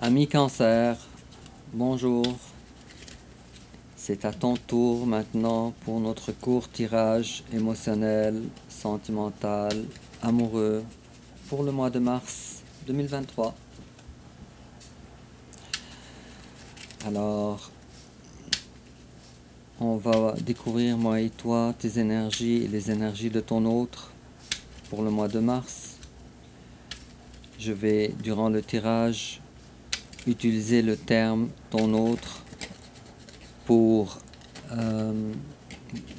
Ami Cancer, bonjour. C'est à ton tour maintenant pour notre court tirage émotionnel, sentimental, amoureux pour le mois de mars 2023. Alors, on va découvrir moi et toi tes énergies et les énergies de ton autre pour le mois de mars. Je vais, durant le tirage, utiliser le terme ton autre pour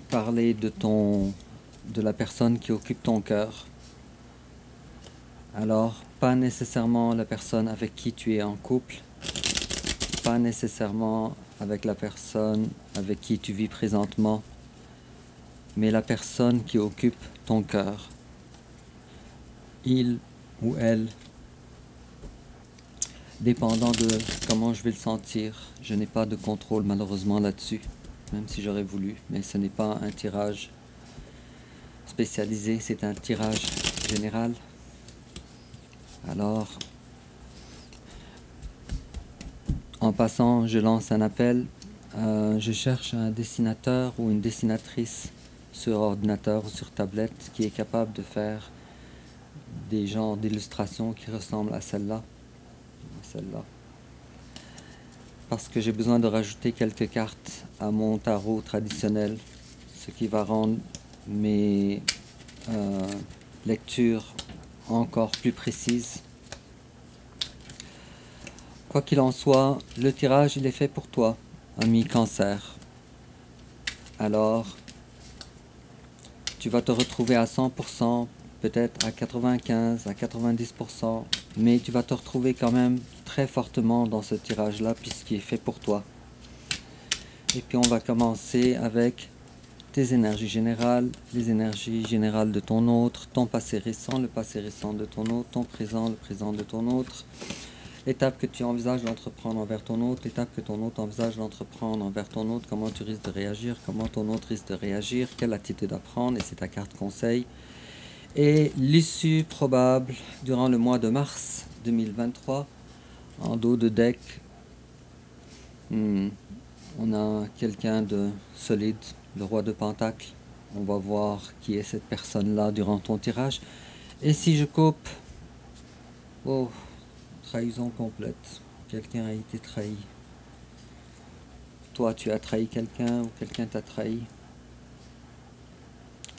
parler de la personne qui occupe ton cœur. Alors, pas nécessairement la personne avec qui tu es en couple, pas nécessairement avec la personne avec qui tu vis présentement, mais la personne qui occupe ton cœur. Il ou elle, dépendant de comment je vais le sentir. Je n'ai pas de contrôle malheureusement là-dessus, même si j'aurais voulu, mais ce n'est pas un tirage spécialisé, c'est un tirage général. Alors, en passant, je lance un appel. Je cherche un dessinateur ou une dessinatrice sur ordinateur ou sur tablette qui est capable de faire des genres d'illustrations qui ressemblent à celle-là. Parce que j'ai besoin de rajouter quelques cartes à mon tarot traditionnel, ce qui va rendre mes lectures encore plus précises. Quoi qu'il en soit, le tirage il est fait pour toi, ami Cancer. Alors, tu vas te retrouver à 100%, peut-être à 95, à 90%, mais tu vas te retrouver quand même très fortement dans ce tirage-là, puisqu'il est fait pour toi. Et puis on va commencer avec tes énergies générales, les énergies générales de ton autre, ton passé récent, le passé récent de ton autre, ton présent, le présent de ton autre, l'étape que tu envisages d'entreprendre envers ton autre, l'étape que ton autre envisage d'entreprendre envers ton autre, comment tu risques de réagir, comment ton autre risque de réagir, quelle attitude à prendre, et c'est ta carte conseil. Et l'issue probable durant le mois de mars 2023, en dos de deck, on a quelqu'un de solide, le roi de Pentacle. On va voir qui est cette personne-là durant ton tirage. Et si je coupe, oh, trahison complète. Quelqu'un a été trahi. Toi, tu as trahi quelqu'un ou quelqu'un t'a trahi.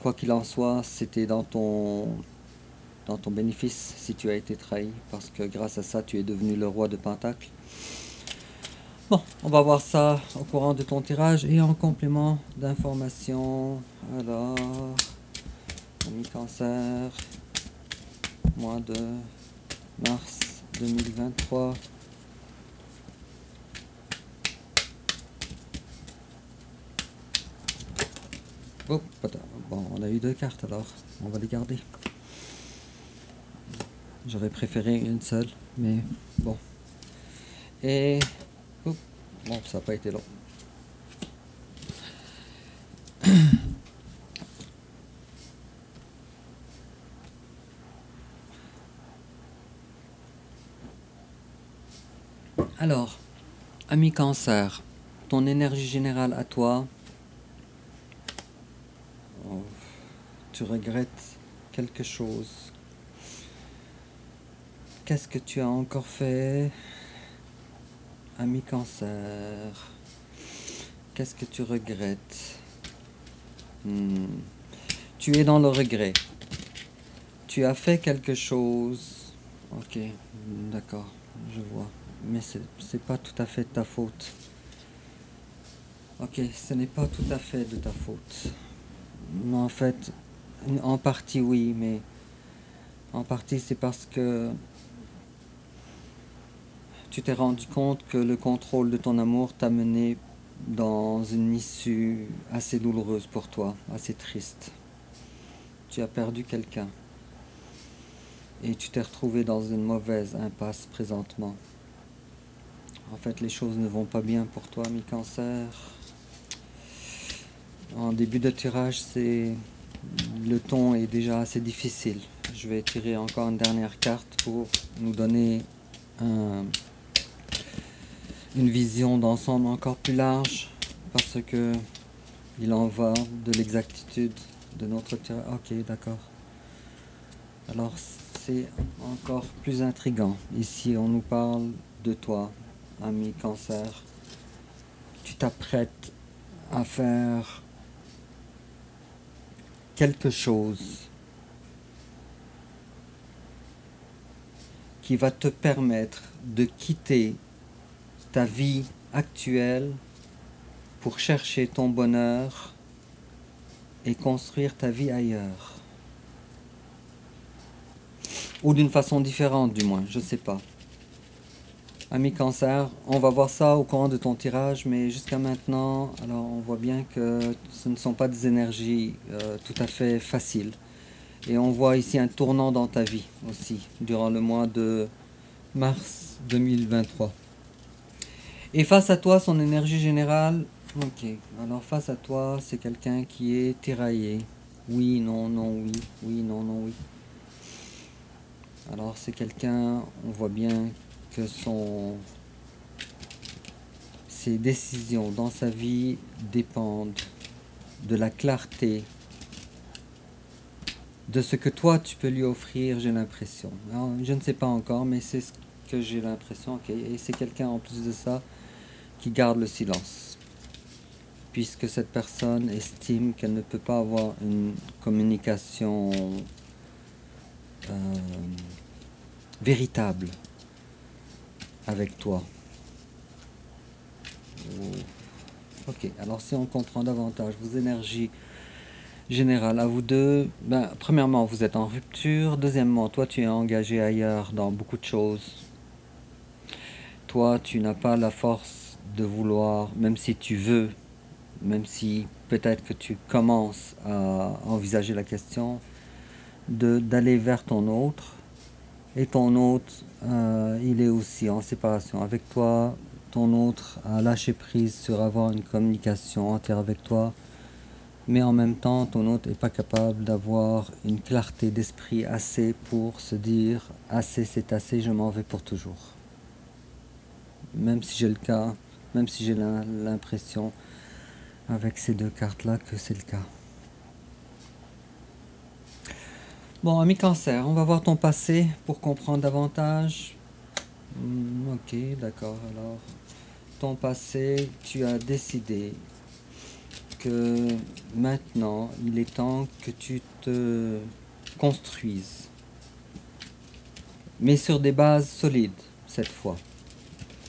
Quoi qu'il en soit, c'était dans ton bénéfice si tu as été trahi, parce que grâce à ça, tu es devenu le roi de Pentacle. Bon, on va voir ça au courant de ton tirage et en complément d'informations. Alors, ami Cancer, mois de mars 2023. Oh, bon, on a eu 2 cartes alors, on va les garder. J'aurais préféré une seule, mais bon. Et bon, ça n'a pas été long. Alors, ami Cancer, ton énergie générale à toi, tu regrettes quelque chose. Qu'est-ce que tu as encore fait, ami Cancer? Qu'est-ce que tu regrettes? Tu es dans le regret. Tu as fait quelque chose. Ok, d'accord, je vois. Mais c'est pas tout à fait de ta faute. Ok, ce n'est pas tout à fait de ta faute. En fait, en partie oui, mais en partie c'est parce que tu t'es rendu compte que le contrôle de ton amour t'a mené dans une issue assez douloureuse pour toi, assez triste. Tu as perdu quelqu'un et tu t'es retrouvé dans une mauvaise impasse présentement. En fait, les choses ne vont pas bien pour toi, ami Cancer. En début de tirage, le ton est déjà assez difficile. Je vais tirer encore une dernière carte pour nous donner un une vision d'ensemble encore plus large, parce que il en va de l'exactitude de notre tirage. Ok, d'accord. Alors c'est encore plus intriguant. Ici on nous parle de toi, ami Cancer. Tu t'apprêtes à faire quelque chose qui va te permettre de quitter ta vie actuelle pour chercher ton bonheur et construire ta vie ailleurs. Ou d'une façon différente du moins, je ne sais pas. Ami Cancer, on va voir ça au courant de ton tirage, mais jusqu'à maintenant, alors on voit bien que ce ne sont pas des énergies tout à fait faciles. Et on voit ici un tournant dans ta vie aussi, durant le mois de mars 2023. Et face à toi, son énergie générale, ok, alors face à toi, c'est quelqu'un qui est tiraillé. Oui, non, non, oui, oui, non, non, oui. Alors c'est quelqu'un, on voit bien que ses décisions dans sa vie dépendent de la clarté, de ce que toi tu peux lui offrir, j'ai l'impression. Alors, je ne sais pas encore, mais c'est ce que j'ai l'impression. Okay. Et c'est quelqu'un en plus de ça qui garde le silence, puisque cette personne estime qu'elle ne peut pas avoir une communication véritable avec toi. Ok, alors si on comprend davantage vos énergies générales à vous deux, ben, premièrement, vous êtes en rupture. Deuxièmement, toi, tu es engagé ailleurs dans beaucoup de choses. Toi, tu n'as pas la force de vouloir, même si tu veux, même si peut-être que tu commences à envisager la question, d'aller vers ton autre. Et ton autre, il est aussi en séparation avec toi. Ton autre a lâché prise sur avoir une communication entière avec toi. Mais en même temps, ton autre n'est pas capable d'avoir une clarté d'esprit assez pour se dire « assez, c'est assez, je m'en vais pour toujours ». Même si j'ai le cas, même si j'ai l'impression avec ces deux cartes-là que c'est le cas. Bon, ami Cancer, on va voir ton passé pour comprendre davantage. Ok, d'accord. Alors, ton passé, tu as décidé que maintenant, il est temps que tu te construises. Mais sur des bases solides, cette fois.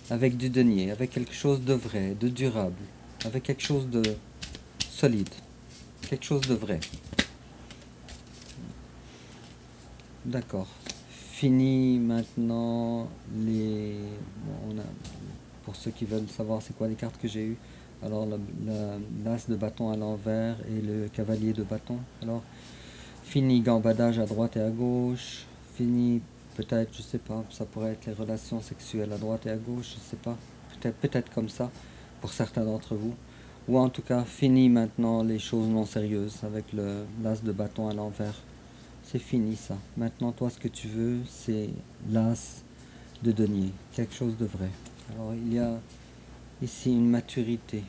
Avec du denier, avec quelque chose de vrai, de durable. Avec quelque chose de solide. Quelque chose de vrai. D'accord. Fini maintenant les... Bon, pour ceux qui veulent savoir c'est quoi les cartes que j'ai eues. Alors l'as de bâton à l'envers et le cavalier de bâton. Alors fini gambadage à droite et à gauche. Fini peut-être, je sais pas, ça pourrait être les relations sexuelles à droite et à gauche, je sais pas. Peut-être comme ça pour certains d'entre vous. Ou en tout cas fini maintenant les choses non sérieuses avec l'as de bâton à l'envers. C'est fini ça. Maintenant toi ce que tu veux c'est l'as de denier, quelque chose de vrai. Alors il y a ici une maturité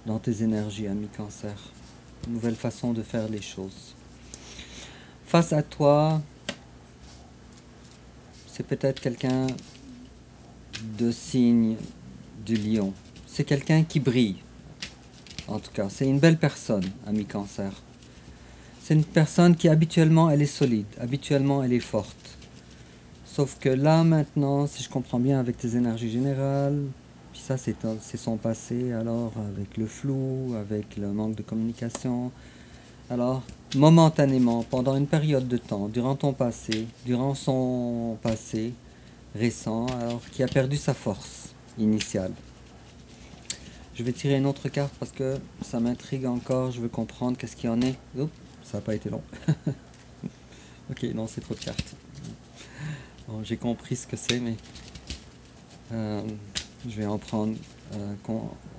dans tes énergies, ami Cancer. Une nouvelle façon de faire les choses. Face à toi, c'est peut-être quelqu'un de signe du lion. C'est quelqu'un qui brille. En tout cas, c'est une belle personne, ami Cancer. C'est une personne qui habituellement elle est solide, habituellement elle est forte. Sauf que là maintenant, si je comprends bien avec tes énergies générales, puis ça c'est son passé, alors avec le flou, avec le manque de communication. Alors, momentanément, pendant une période de temps, durant ton passé, durant son passé récent, alors qui a perdu sa force initiale. Je vais tirer une autre carte parce que ça m'intrigue encore, je veux comprendre qu'est-ce qu'il y en est. Oups, ça n'a pas été long. Ok, non, c'est trop de cartes. Bon, j'ai compris ce que c'est, mais je vais en prendre,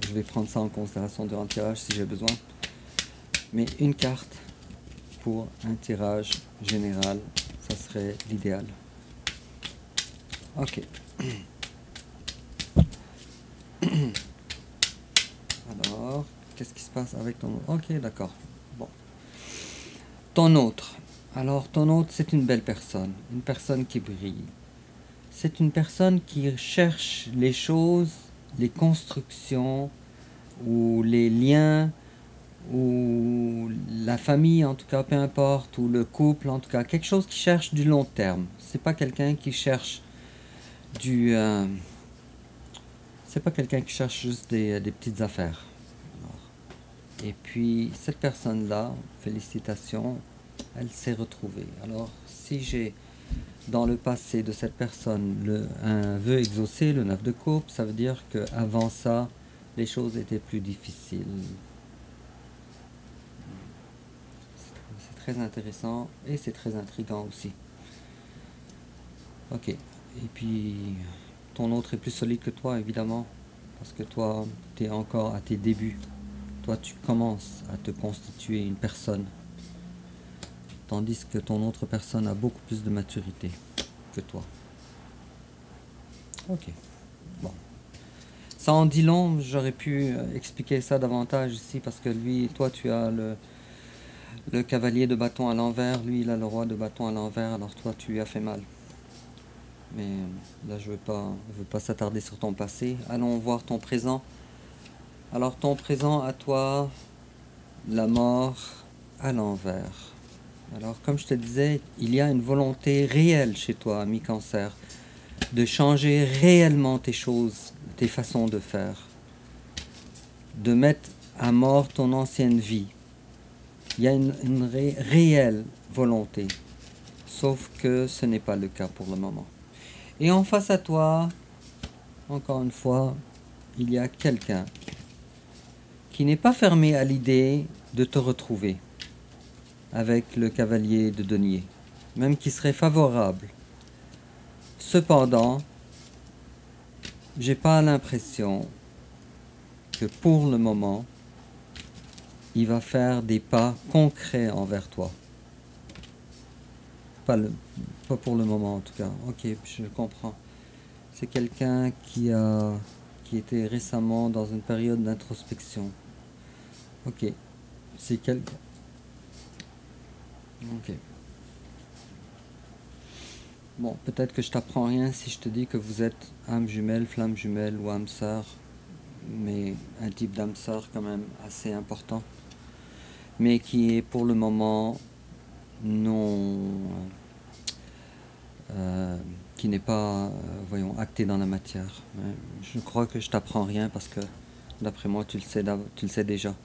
je vais prendre ça en considération durant le tirage si j'ai besoin. Mais une carte pour un tirage général, ça serait l'idéal. Ok. qu'est-ce qui se passe avec ton autre? Ok, d'accord. Bon. Ton autre. Alors, ton autre, c'est une belle une personne qui brille. C'est une personne qui cherche les choses, les constructions, ou les liens, ou la famille, en tout cas, peu importe, ou le couple, en tout cas, quelque chose qui cherche du long terme. C'est pas quelqu'un qui cherche du... c'est pas quelqu'un qui cherche juste des petites affaires. Et puis, cette personne-là, félicitations, elle s'est retrouvée. Alors, si j'ai dans le passé de cette personne un vœu exaucé, le 9 de coupe, ça veut dire qu'avant ça, les choses étaient plus difficiles. C'est très intéressant et c'est très intriguant aussi. Ok. Et puis, ton autre est plus solide que toi, évidemment, parce que toi, tu es encore à tes débuts. Toi, tu commences à te constituer une personne, tandis que ton autre personne a beaucoup plus de maturité que toi. Ok. Bon. Ça en dit long, j'aurais pu expliquer ça davantage ici, parce que lui, toi, tu as le cavalier de bâton à l'envers, lui, il a le roi de bâton à l'envers, alors toi, tu lui as fait mal. Mais là, je veux pas s'attarder sur ton passé. Allons voir ton présent. Alors, ton présent à toi, la mort à l'envers. Alors, comme je te disais, il y a une volonté réelle chez toi, ami Cancer, de changer réellement tes choses, tes façons de faire, de mettre à mort ton ancienne vie. Il y a une réelle volonté, sauf que ce n'est pas le cas pour le moment. Et en face à toi, encore une fois, il y a quelqu'un qui n'est pas fermé à l'idée de te retrouver avec le cavalier de denier, même qui serait favorable. Cependant, j'ai pas l'impression que pour le moment, il va faire des pas concrets envers toi. Pas pour le moment en tout cas. Ok, je comprends. C'est quelqu'un qui était récemment dans une période d'introspection. Ok. C'est quelqu'un. Ok. Bon, peut-être que je t'apprends rien si je te dis que vous êtes âme jumelle, flamme jumelle ou âme sœur, mais un type d'âme sœur quand même assez important, mais qui est pour le moment non, qui n'est pas, voyons, acté dans la matière. Je crois que je t'apprends rien parce que d'après moi tu le sais déjà.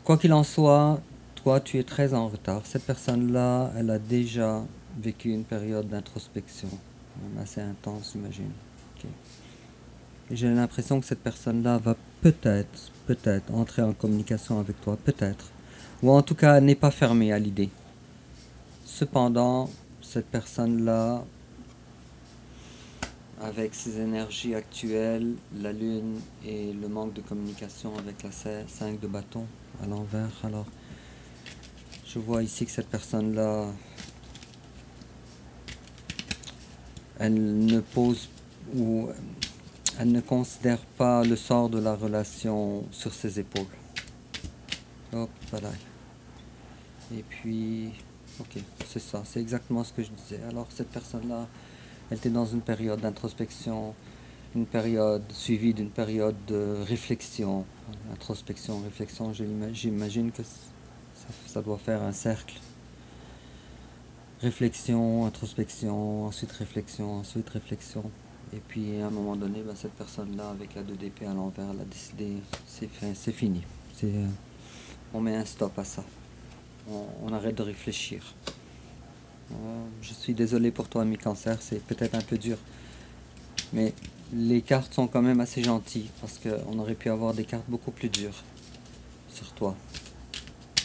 Quoi qu'il en soit, toi tu es très en retard. Cette personne-là, elle a déjà vécu une période d'introspection, même assez intense, j'imagine. Okay. Et j'ai l'impression que cette personne-là va peut-être entrer en communication avec toi, peut-être. Ou en tout cas, elle n'est pas fermée à l'idée. Cependant, cette personne-là, avec ses énergies actuelles, la lune et le manque de communication avec la 5 de bâton à l'envers, alors je vois ici que cette personne-là, elle ne pose ou elle ne considère pas le sort de la relation sur ses épaules. Hop, voilà. Et puis, ok, c'est ça, c'est exactement ce que je disais. Alors cette personne-là, elle était dans une période d'introspection, une période suivie d'une période de réflexion. Introspection, réflexion, j'imagine que ça doit faire un cercle. Réflexion, introspection, ensuite réflexion, ensuite réflexion. Et puis à un moment donné, cette personne-là, avec la 2 d'épée à l'envers, elle a décidé, c'est fini. On met un stop à ça. On arrête de réfléchir. Je suis désolé pour toi, ami Cancer, c'est peut-être un peu dur. Mais les cartes sont quand même assez gentilles, parce qu'on aurait pu avoir des cartes beaucoup plus dures sur toi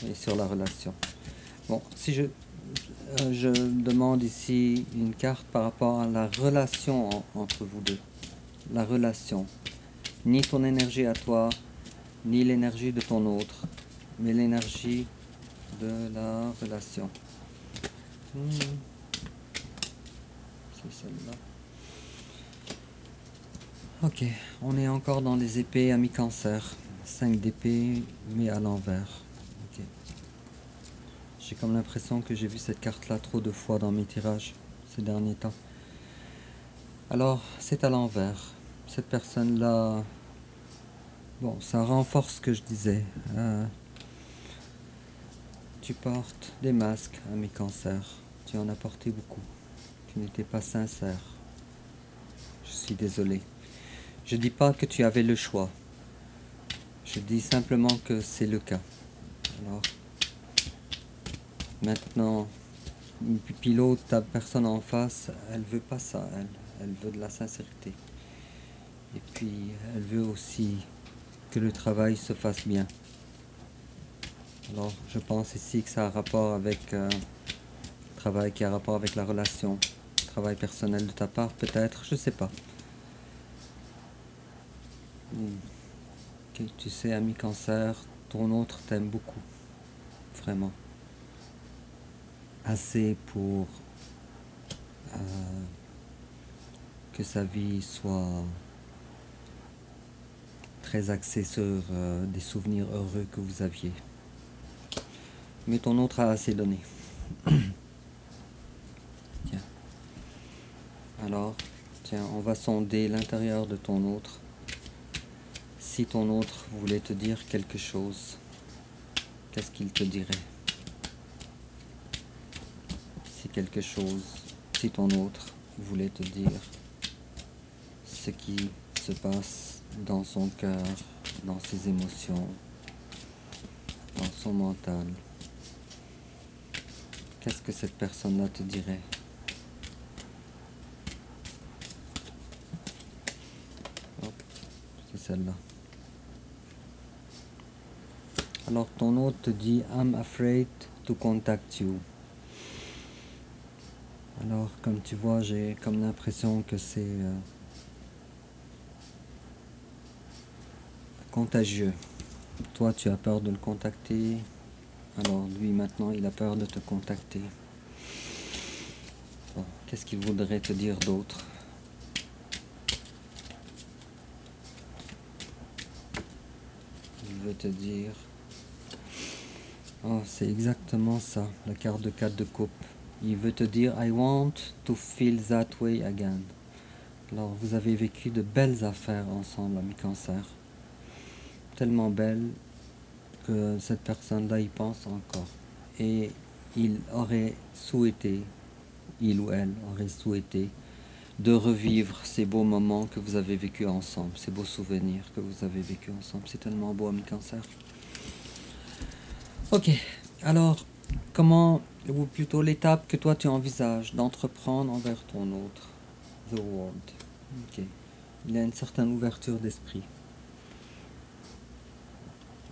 et sur la relation. Bon, si je demande ici une carte par rapport à la relation entre vous deux. La relation. Ni ton énergie à toi, ni l'énergie de ton autre, mais l'énergie de la relation. C'est celle-là. Ok, on est encore dans les épées, ami Cancer. 5 d'épée, mais à l'envers. Ok. J'ai comme l'impression que j'ai vu cette carte-là trop de fois dans mes tirages ces derniers temps. Alors, c'est à l'envers. Cette personne-là... Bon, ça renforce ce que je disais. Tu portes des masques, ami cancer. Tu en as porté beaucoup. Tu n'étais pas sincère. Je suis désolé. Je dis pas que tu avais le choix. Je dis simplement que c'est le cas. Alors, maintenant, puis l'autre, ta personne en face, elle veut pas ça, elle veut de la sincérité. Et puis, elle veut aussi que le travail se fasse bien. Alors, je pense ici que ça a rapport avec travail qui a rapport avec la relation, travail personnel de ta part, peut-être, je sais pas. Okay, tu sais, ami cancer, ton autre t'aime beaucoup, vraiment. Assez pour que sa vie soit très axée sur des souvenirs heureux que vous aviez. Mais ton autre a assez donné. Tiens. Alors, tiens, on va sonder l'intérieur de ton autre. Si ton autre voulait te dire quelque chose, qu'est-ce qu'il te dirait? Si ton autre voulait te dire ce qui se passe dans son cœur, dans ses émotions, dans son mental, qu'est-ce que cette personne-là te dirait? Oh, c'est celle-là. Alors ton autre te dit « I'm afraid to contact you ». Alors comme tu vois, j'ai comme l'impression que c'est contagieux. Toi, tu as peur de le contacter. Alors lui, maintenant, il a peur de te contacter. Bon, qu'est-ce qu'il voudrait te dire d'autre? Il veut te dire... Oh, c'est exactement ça, la carte de 4 de coupe. Il veut te dire « I want to feel that way again ». Alors, vous avez vécu de belles affaires ensemble, ami cancer. Tellement belles que cette personne-là y pense encore. Et il aurait souhaité, il ou elle aurait souhaité, de revivre ces beaux moments que vous avez vécus ensemble, ces beaux souvenirs que vous avez vécus ensemble. C'est tellement beau, ami cancer. Ok, alors, comment, ou plutôt l'étape que toi tu envisages d'entreprendre envers ton autre, The World. Ok, il y a une certaine ouverture d'esprit.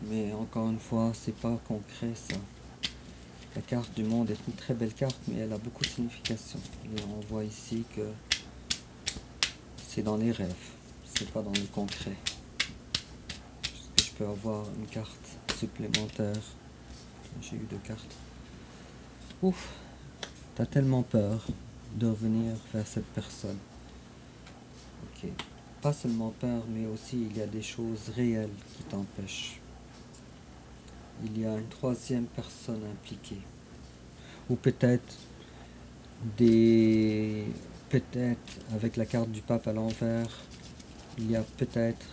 Mais encore une fois, c'est pas concret ça. La carte du monde est une très belle carte, mais elle a beaucoup de signification. Et on voit ici que c'est dans les rêves, c'est pas dans le concret. Est-ce que je peux avoir une carte supplémentaire? J'ai eu 2 cartes. Ouf, t'as tellement peur de revenir vers cette personne. Ok, pas seulement peur, mais aussi il y a des choses réelles qui t'empêchent. Il y a une 3e personne impliquée. Ou peut-être avec la carte du pape à l'envers, il y a peut-être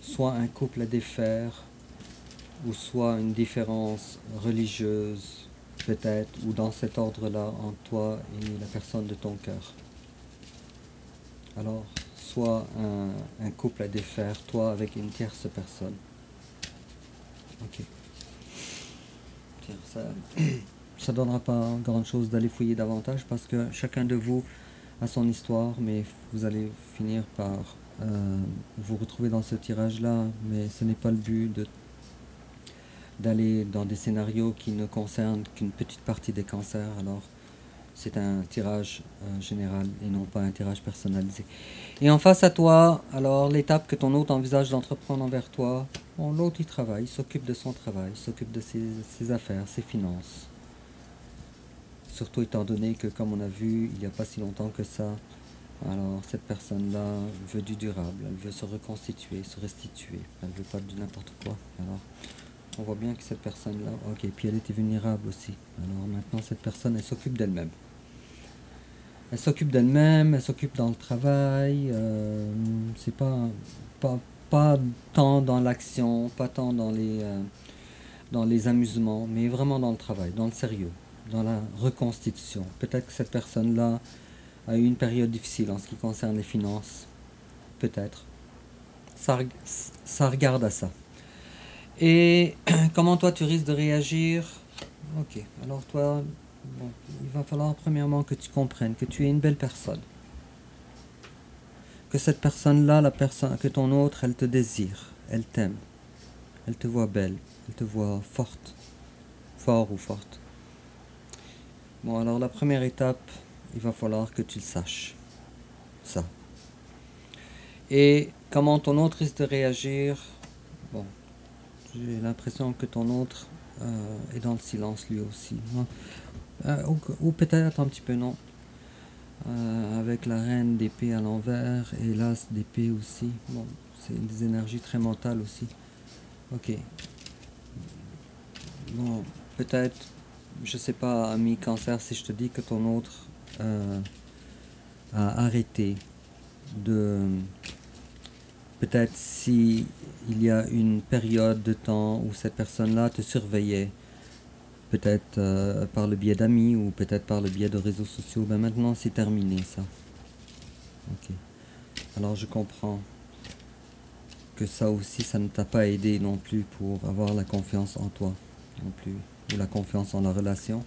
soit un couple à défaire, ou soit une différence religieuse, peut-être, ou dans cet ordre-là, entre toi et la personne de ton cœur. Alors, soit un couple à défaire, toi avec une tierce personne. Ok. Ça donnera pas grand chose d'aller fouiller davantage parce que chacun de vous a son histoire, mais vous allez finir par vous retrouver dans ce tirage-là, mais ce n'est pas le but d'aller dans des scénarios qui ne concernent qu'une petite partie des cancers. Alors, c'est un tirage général et non pas un tirage personnalisé. Et en face à toi, alors l'étape que ton hôte envisage d'entreprendre envers toi, bon, l'autre il travaille, il s'occupe de son travail, il s'occupe de ses affaires, ses finances. Surtout étant donné que, comme on a vu il n'y a pas si longtemps que ça, Alors cette personne-là veut du durable, elle veut se reconstituer, se restituer, elle veut pas du n'importe quoi. Alors on voit bien que cette personne-là, ok, puis elle était vulnérable aussi. Alors maintenant cette personne, elle s'occupe d'elle-même. Elle s'occupe d'elle-même, elle s'occupe dans le travail, c'est pas tant dans l'action, pas tant dans les amusements, mais vraiment dans le travail, dans le sérieux, dans la reconstitution. Peut-être que cette personne-là a eu une période difficile en ce qui concerne les finances. Peut-être. Ça regarde à ça. Et comment toi tu risques de réagir? Ok, alors toi, bon, il va falloir premièrement que tu comprennes que tu es une belle personne. Que cette personne-là, la personne, que ton autre, elle te désire, elle t'aime, elle te voit belle, elle te voit forte, fort ou forte. Bon, alors la première étape, il va falloir que tu le saches. Ça. Et comment ton autre risque de réagir? Bon, j'ai l'impression que ton autre est dans le silence lui aussi. Ou peut-être un petit peu non. Avec la reine d'épée à l'envers et l'as d'épée aussi. Bon, c'est des énergies très mentales aussi. Ok. Bon, peut-être, je sais pas, ami cancer, si je te dis que ton autre a arrêté de... Peut-être si il y a une période de temps où cette personne-là te surveillait, peut-être par le biais d'amis ou peut-être par le biais de réseaux sociaux, ben maintenant c'est terminé ça. Ok. Alors je comprends que ça aussi, ça ne t'a pas aidé non plus pour avoir la confiance en toi non plus, ou la confiance en la relation.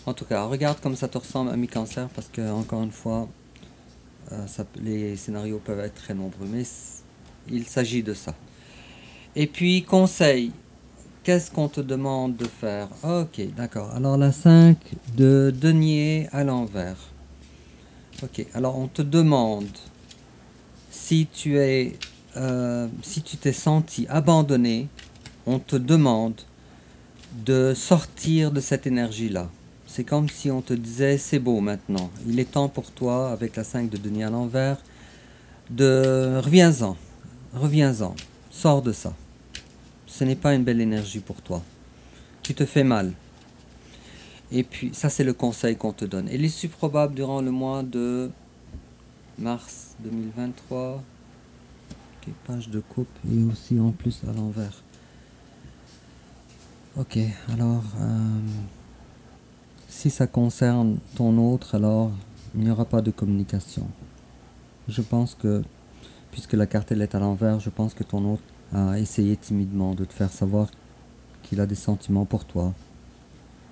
En tout cas, regarde comme ça te ressemble, ami cancer, parce que encore une fois, les scénarios peuvent être très nombreux, mais il s'agit de ça. Et puis, conseil, qu'est-ce qu'on te demande de faire? Ok, d'accord. Alors, la 5 de denier à l'envers. Ok, alors on te demande si tu t'es senti abandonné, on te demande de sortir de cette énergie-là. C'est comme si on te disait, c'est beau maintenant, il est temps pour toi, avec la 5 de denier à l'envers, de reviens-en, sors de ça. Ce n'est pas une belle énergie pour toi. Tu te fais mal. Et puis, ça c'est le conseil qu'on te donne. Et l'issue probable durant le mois de mars 2023, okay, page de coupe et aussi en plus à l'envers. Ok, alors, si ça concerne ton autre, alors il n'y aura pas de communication. Je pense que, puisque la carte elle est à l'envers, je pense que ton autre a essayé timidement de te faire savoir qu'il a des sentiments pour toi,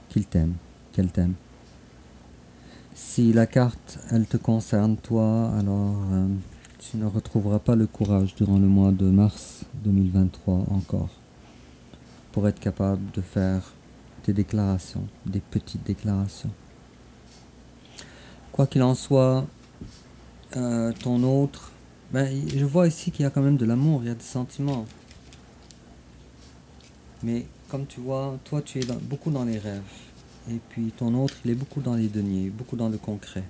qu'il t'aime, qu'elle t'aime. Si la carte elle te concerne toi, alors tu ne retrouveras pas le courage durant le mois de mars 2023 encore pour être capable de faire des déclarations, des petites déclarations. Quoi qu'il en soit, ton autre, ben, je vois ici qu'il y a quand même de l'amour, il y a des sentiments. Mais comme tu vois, toi tu es beaucoup dans les rêves. Et puis ton autre, il est beaucoup dans les deniers, beaucoup dans le concret.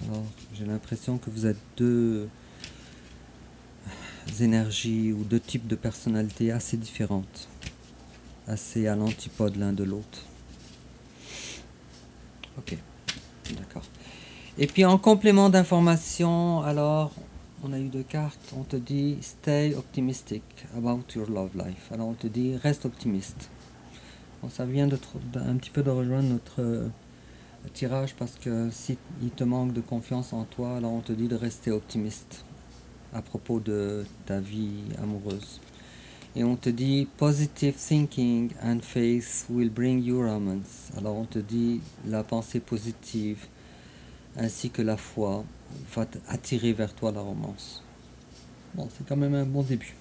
Alors j'ai l'impression que vous êtes deux énergies ou deux types de personnalités assez différentes. Assez à l'antipode l'un de l'autre. Ok, d'accord. Et puis en complément d'information, alors on a eu deux cartes, on te dit stay optimistic about your love life. Alors on te dit reste optimiste. Bon, ça vient un petit peu de rejoindre notre tirage parce que si il te manque de confiance en toi, alors on te dit de rester optimiste à propos de ta vie amoureuse. Et on te dit positive thinking and faith will bring you romance. Alors on te dit la pensée positive ainsi que la foi va attirer vers toi la romance. Bon, c'est quand même un bon début.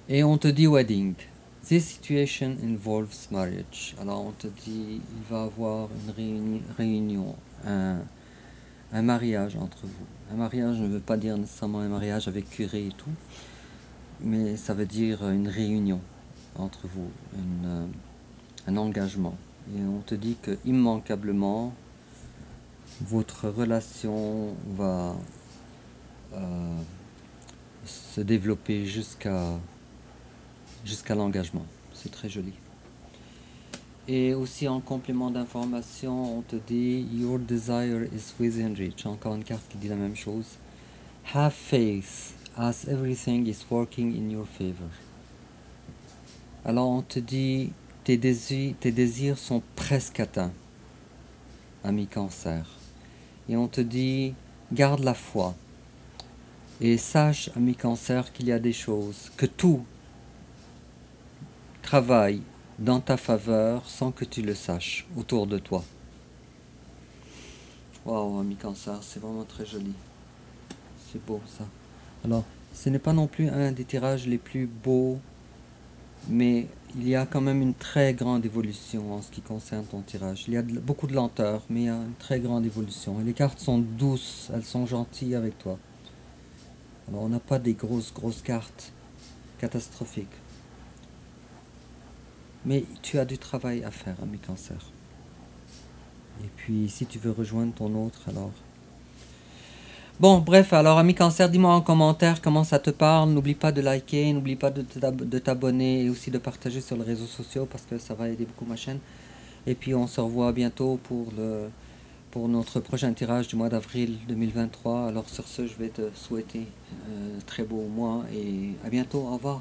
Et on te dit wedding. This situation involves marriage. Alors on te dit il va y avoir une réunion, un mariage entre vous. Un mariage ne veut pas dire nécessairement un mariage avec curé et tout, mais ça veut dire une réunion entre vous, un engagement. Et on te dit que immanquablement, votre relation va se développer jusqu'à l'engagement. C'est très joli. Et aussi en complément d'information, on te dit Your desire is within reach. Encore une carte qui dit la même chose. Have faith as everything is working in your favor. Alors on te dit tes désirs sont presque atteints, ami Cancer. Et on te dit garde la foi. Et sache, ami Cancer, qu'il y a des choses, que tout travaille dans ta faveur sans que tu le saches autour de toi. Waouh, ami Cancer, c'est vraiment très joli. C'est beau ça. Alors, ce n'est pas non plus un des tirages les plus beaux, mais il y a quand même une très grande évolution en ce qui concerne ton tirage. Il y a beaucoup de lenteur, mais il y a une très grande évolution. Et les cartes sont douces, elles sont gentilles avec toi. Alors, on n'a pas des grosses cartes catastrophiques. Mais tu as du travail à faire, ami Cancer. Et puis, si tu veux rejoindre ton autre, alors... Bon, bref, alors, ami Cancer, dis-moi en commentaire comment ça te parle. N'oublie pas de liker, n'oublie pas de t'abonner et aussi de partager sur les réseaux sociaux parce que ça va aider beaucoup ma chaîne. Et puis, on se revoit bientôt pour notre prochain tirage du mois d'avril 2023. Alors, sur ce, je vais te souhaiter un très beau mois et à bientôt. Au revoir.